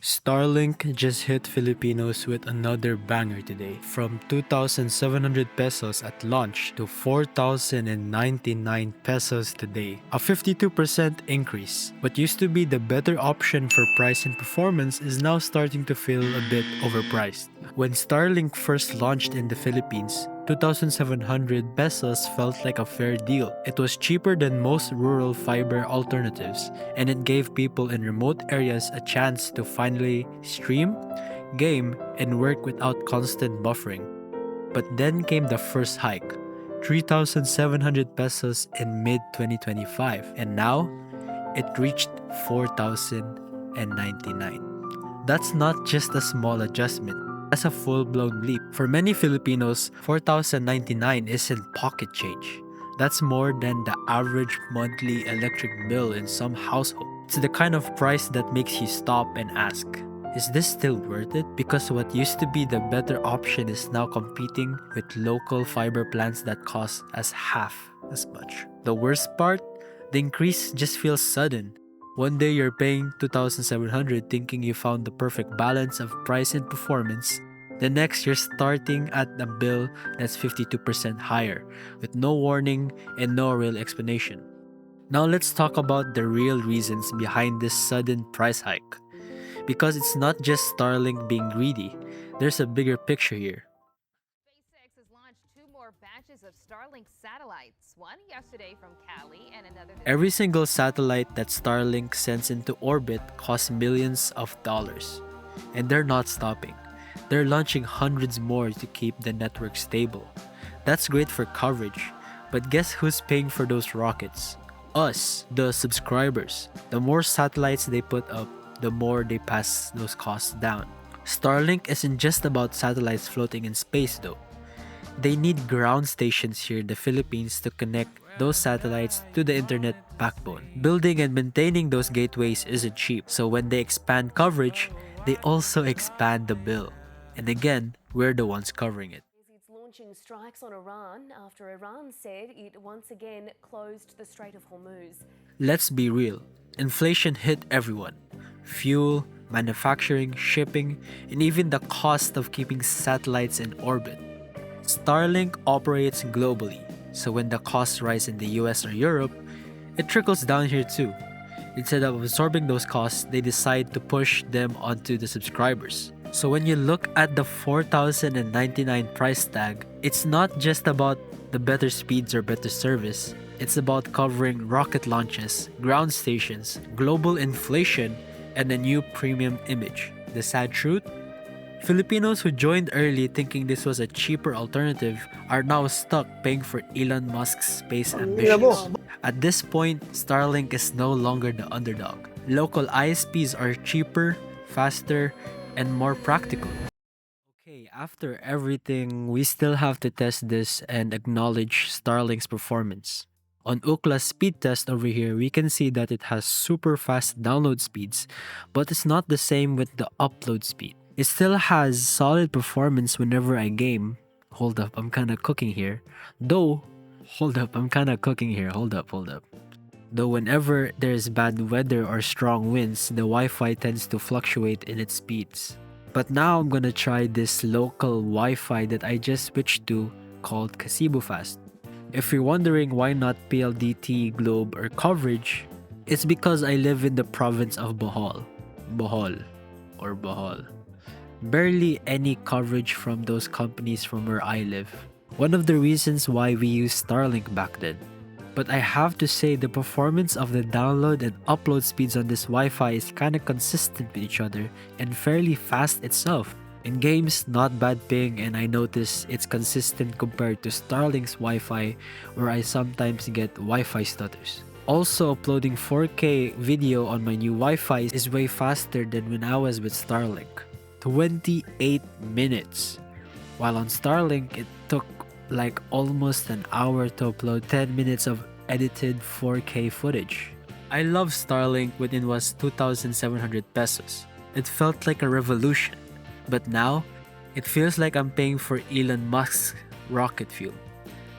Starlink just hit Filipinos with another banger today. From 2,700 pesos at launch to 4,099 pesos today. A 52% increase. What used to be the better option for price and performance is now starting to feel a bit overpriced. When Starlink first launched in the Philippines, 2,700 pesos felt like a fair deal. It was cheaper than most rural fiber alternatives, and it gave people in remote areas a chance to finally stream, game, and work without constant buffering. But then came the first hike, 3,700 pesos in mid 2025, and now it reached 4,099. That's not just a small adjustment. That's a full-blown leap. For many Filipinos, 4,099 isn't pocket change. That's more than the average monthly electric bill in some households. It's the kind of price that makes you stop and ask, is this still worth it? Because what used to be the better option is now competing with local fiber plans that cost as half as much. The worst part? The increase just feels sudden. One day you're paying 2,700 thinking you found the perfect balance of price and performance. The next you're starting at a bill that's 52% higher, with no warning and no real explanation. Now let's talk about the real reasons behind this sudden price hike. Because it's not just Starlink being greedy, there's a bigger picture here. SpaceX has launched two more batches of Starlink satellites, one yesterday from Cali and another this Every single satellite that Starlink sends into orbit costs millions of dollars. And they're not stopping. They're launching hundreds more to keep the network stable. That's great for coverage, but guess who's paying for those rockets? Us, the subscribers. The more satellites they put up, the more they pass those costs down. Starlink isn't just about satellites floating in space though. They need ground stations here in the Philippines to connect those satellites to the internet backbone. Building and maintaining those gateways isn't cheap, so when they expand coverage, they also expand the bill. And again, we're the ones covering it. It's launching strikes on Iran after Iran said it once again closed the Strait of Hormuz. Let's be real. Inflation hit everyone. Fuel, manufacturing, shipping, and even the cost of keeping satellites in orbit. Starlink operates globally, so when the costs rise in the US or Europe, it trickles down here too. Instead of absorbing those costs, they decide to push them onto the subscribers. So when you look at the 4,099 price tag, it's not just about the better speeds or better service. It's about covering rocket launches, ground stations, global inflation, and a new premium image. The sad truth? Filipinos who joined early thinking this was a cheaper alternative are now stuck paying for Elon Musk's space ambitions. At this point, Starlink is no longer the underdog. Local ISPs are cheaper, faster, and more practical. Okay, after everything, we still have to test this and acknowledge Starlink's performance. On Ookla's speed test over here, we can see that it has super fast download speeds, but it's not the same with the upload speed. It still has solid performance whenever I game. Hold up, I'm kinda cooking here. Though, hold up, I'm kinda cooking here. Hold up. Though whenever there's bad weather or strong winds, the Wi-Fi tends to fluctuate in its speeds. But now I'm gonna try this local Wi-Fi that I just switched to called Kasibu Fast. If you're wondering why not PLDT, Globe, or coverage, it's because I live in the province of Bohol. Bohol. Barely any coverage from those companies from where I live. One of the reasons why we used Starlink back then. But I have to say the performance of the download and upload speeds on this Wi-Fi is kinda consistent with each other and fairly fast itself. In games, not bad ping, and I notice it's consistent compared to Starlink's Wi-Fi where I sometimes get Wi-Fi stutters. Also, uploading 4K video on my new Wi-Fi is way faster than when I was with Starlink. 28 minutes. While on Starlink, it took like almost an hour to upload 10 minutes of edited 4K footage. I love Starlink when it was 2,700 pesos. It felt like a revolution. But now, it feels like I'm paying for Elon Musk's rocket fuel.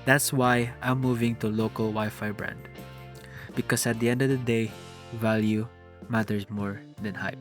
That's why I'm moving to local Wi-Fi brand. Because at the end of the day, value matters more than hype.